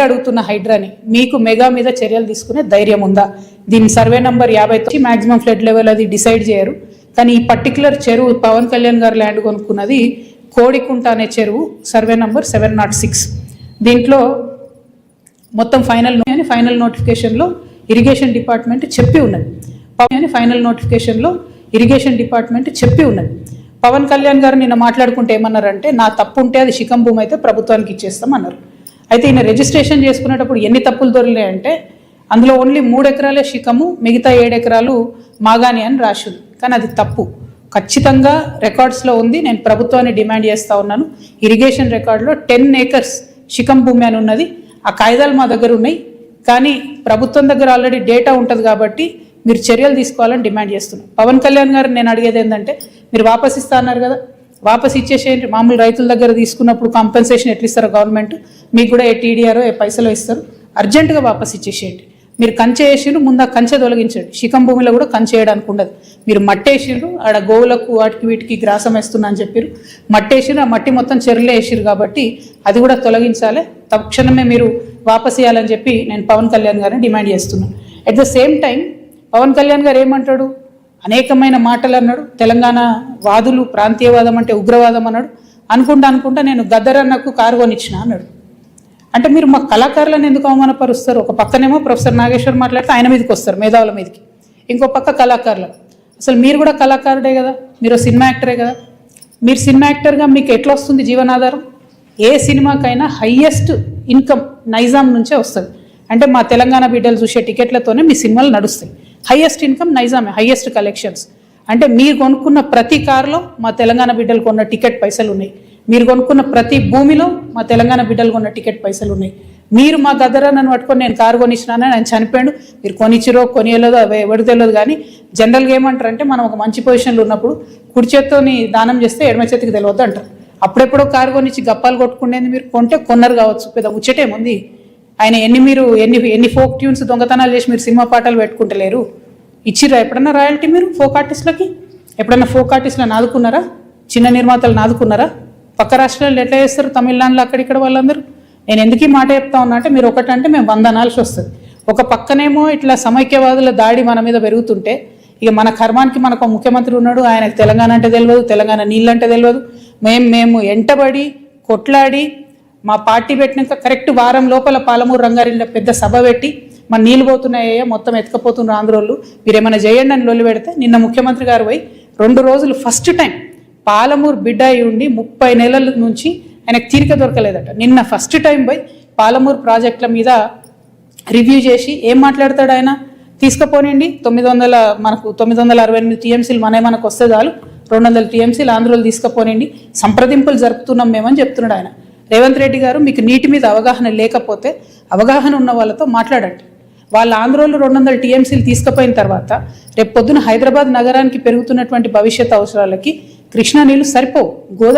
అడుగుతున్న హైడ్రాని, మీకు మెగా మీద చర్యలు తీసుకునే ధైర్యం ఉందా? దీని survey number 50 maximum flood level అది డిసైడ్ చేయరు. కానీ ఈ పర్టికులర్ చెరువు పవన్ కళ్యాణ్ గారు ల్యాండ్ కొనుక్కున్నది కోడికుంట అనే చెరువు, సర్వే నంబర్ 706. దీంట్లో మొత్తం ఫైనల్ నోటిఫికేషన్లో ఇరిగేషన్ డిపార్ట్మెంట్ చెప్పి ఉన్నది. ఫైనల్ నోటిఫికేషన్లో ఇరిగేషన్ డిపార్ట్మెంట్ చెప్పి ఉన్నది. పవన్ కళ్యాణ్ గారు నిన్న మాట్లాడుకుంటే ఏమన్నారంటే, నా తప్పు ఉంటే అది శిఖం భూమి అయితే ప్రభుత్వానికి ఇచ్చేస్తాం అన్నారు. అయితే ఈయన రిజిస్ట్రేషన్ చేసుకునేటప్పుడు ఎన్ని తప్పులు దొరికాయంటే, అందులో ఓన్లీ 3 ఎకరాలే శిఖము, మిగతా 7 ఎకరాలు మాగాని అని రాసింది. కానీ అది తప్పు, ఖచ్చితంగా రికార్డ్స్లో ఉంది. నేను ప్రభుత్వాన్ని డిమాండ్ చేస్తూ ఉన్నాను. ఇరిగేషన్ రికార్డులో 10 acres శిఖం భూమి అని ఉన్నది. ఆ కాయిదాలు మా దగ్గర ఉన్నాయి. కానీ ప్రభుత్వం దగ్గర ఆల్రెడీ డేటా ఉంటుంది కాబట్టి మీరు చర్యలు తీసుకోవాలని డిమాండ్ చేస్తున్నాను. పవన్ కళ్యాణ్ గారు నేను అడిగేది ఏంటంటే, మీరు వాపస్ ఇస్తా అన్నారు కదా, వాపస్ ఇచ్చేసేయండి. మామూలు రైతుల దగ్గర తీసుకున్నప్పుడు కాంపెన్సేషన్ ఎట్లా ఇస్తారో గవర్నమెంట్, మీకు కూడా టీడీఆర్ పైసలు ఇస్తారు. అర్జెంటుగా వాపస్ ఇచ్చేసేయండి. మీరు కంచె వేసిండ్రు, ముందు ఆ కంచె తొలగించండి. శిఖం భూమిలో కూడా కంచె వేయడానికి ఉండదు. మీరు మట్టేసిండ్రు, ఆడ గోవులకు వాటికి వీటికి గ్రాసం వేస్తున్నా అని చెప్పారు. మట్టేసిండ్రు, ఆ మట్టి మొత్తం చెరువులే వేసిరు కాబట్టి అది కూడా తొలగించాలి. తక్షణమే మీరు వాపస్ ఇవ్వాలని చెప్పి నేను పవన్ కళ్యాణ్ గారిని డిమాండ్ చేస్తున్నాను. At the same time Pawan Kalyan గారు ఏమంటాడు, అనేకమైన మాటలు అన్నాడు. తెలంగాణ వాదులు ప్రాంతీయవాదం అంటే ఉగ్రవాదం అన్నాడు. అనుకుంటా నేను గద్దరన్నకు కారు కొనిచ్చిన అన్నాడు. అంటే మీరు మా కళాకారులను ఎందుకు అవమానపరుస్తారు? ఒక పక్కనేమో ప్రొఫెసర్ నాగేశ్వర్ మాట్లాడితే ఆయన మీదకి వస్తారు, మేధావుల మీదకి. ఇంకో పక్క కళాకారులు. అసలు మీరు కూడా కళాకారుడే కదా, మీరు సినిమా యాక్టరే కదా. మీరు సినిమా యాక్టర్గా మీకు ఎట్లా వస్తుంది జీవనాధారం? ఏ సినిమాకైనా హయ్యెస్ట్ ఇన్కమ్ నైజాం నుంచే వస్తుంది. అంటే మా తెలంగాణ బిడ్డలు చూసే టికెట్లతోనే మీ సినిమాలు నడుస్తాయి. హయ్యెస్ట్ ఇన్కమ్ నైజామే, హయ్యెస్ట్ కలెక్షన్స్. అంటే మీరు కొనుక్కున్న ప్రతి కారులో మా తెలంగాణ బిడ్డలు కొన్న టికెట్ పైసలు ఉన్నాయి. మీరు కొనుక్కున్న ప్రతి భూమిలో మా తెలంగాణ బిడ్డలు కొన్న టికెట్ పైసలు ఉన్నాయి. మీరు మా గద్దరన్నను పట్టుకొని నేను కారు కొనిచ్చినానని ఆయన చనిపోయాడు. మీరు కొనిచ్చిరో కొనియలేదో ఎవరు తెలియదు. కానీ జనరల్గా ఏమంటారంటే, మనం ఒక మంచి పొజిషన్లో ఉన్నప్పుడు కుడి చేత్తోని దానం చేస్తే ఎడమ చేతికి తెలియద్దు అంటారు. అప్పుడెప్పుడో కారు కొనిచ్చి గప్పాలు కొట్టుకునేది మీరు కొంటే కొన్నారు కావచ్చు, పెద్ద ముచ్చటేముంది. ఆయన ఎన్ని ఫోక్ ట్యూన్స్ దొంగతనాలు చేసి మీరు సినిమా పాటలు పెట్టుకుంటలేరు. ఇచ్చిరా ఎప్పుడన్నా రాయల్టీ మీరు ఫోక్ ఆర్టిస్టులకి? ఎప్పుడన్నా ఫోక్ ఆర్టిస్టులను ఆదుకున్నారా? చిన్న నిర్మాతలను ఆదుకున్నారా? పక్క రాష్ట్రాల్లో ఎట్లా చేస్తారు, తమిళనాడులో అక్కడిక్కడ వాళ్ళందరూ. నేను ఎందుకు ఈ మాట చెప్తా ఉన్నా అంటే, మీరు ఒకటంటే మేము 100 అనాల్సి వస్తుంది. ఒక పక్కనేమో ఇట్లా సమైక్యవాదుల దాడి మన మీద పెరుగుతుంటే, ఇక మన కర్మానికి మనకు ముఖ్యమంత్రి ఉన్నాడు, ఆయనకు తెలంగాణ అంటే తెలియదు, తెలంగాణ నీళ్ళంటే తెలియదు. మేము ఎంటబడి కొట్లాడి మా పార్టీ పెట్టినాక కరెక్ట్ వారం లోపల పాలమూరు రంగారెడ్డిలో పెద్ద సభ పెట్టి, మన నీళ్ళు పోతున్నాయో మొత్తం ఎత్తుకపోతున్నారు ఆంధ్రోళ్ళు, మీరు ఏమైనా చేయండి అని లొల్లి పెడితే, నిన్న ముఖ్యమంత్రి గారు పోయి 2 రోజులు ఫస్ట్ టైం పాలమూరు బిడ్డ అయి ఉండి 30 నెలల నుంచి ఆయనకు తీరిక దొరకలేదట. నిన్న ఫస్ట్ టైం పోయి పాలమూరు ప్రాజెక్టుల మీద రివ్యూ చేసి ఏం మాట్లాడతాడు ఆయన? తీసుకుపోనండి, 968 టీఎంసీలు మనకు వస్తే చాలు, 200 టీఎంసీలు ఆంధ్రోలు తీసుకుపోనండి, సంప్రదింపులు జరుపుతున్నాం మేమని చెప్తున్నాడు ఆయన. రేవంత్ రెడ్డి గారు, మీకు నీటి మీద అవగాహన లేకపోతే అవగాహన ఉన్న వాళ్ళతో మాట్లాడండి. వాళ్ళ ఆంధ్రోలు 200 టీఎంసీలు తీసుకుపోయిన తర్వాత రేపు పొద్దున హైదరాబాద్ నగరానికి పెరుగుతున్నటువంటి భవిష్యత్ అవసరాలకి కృష్ణా నీళ్లు సరిపోవు. గోదావరి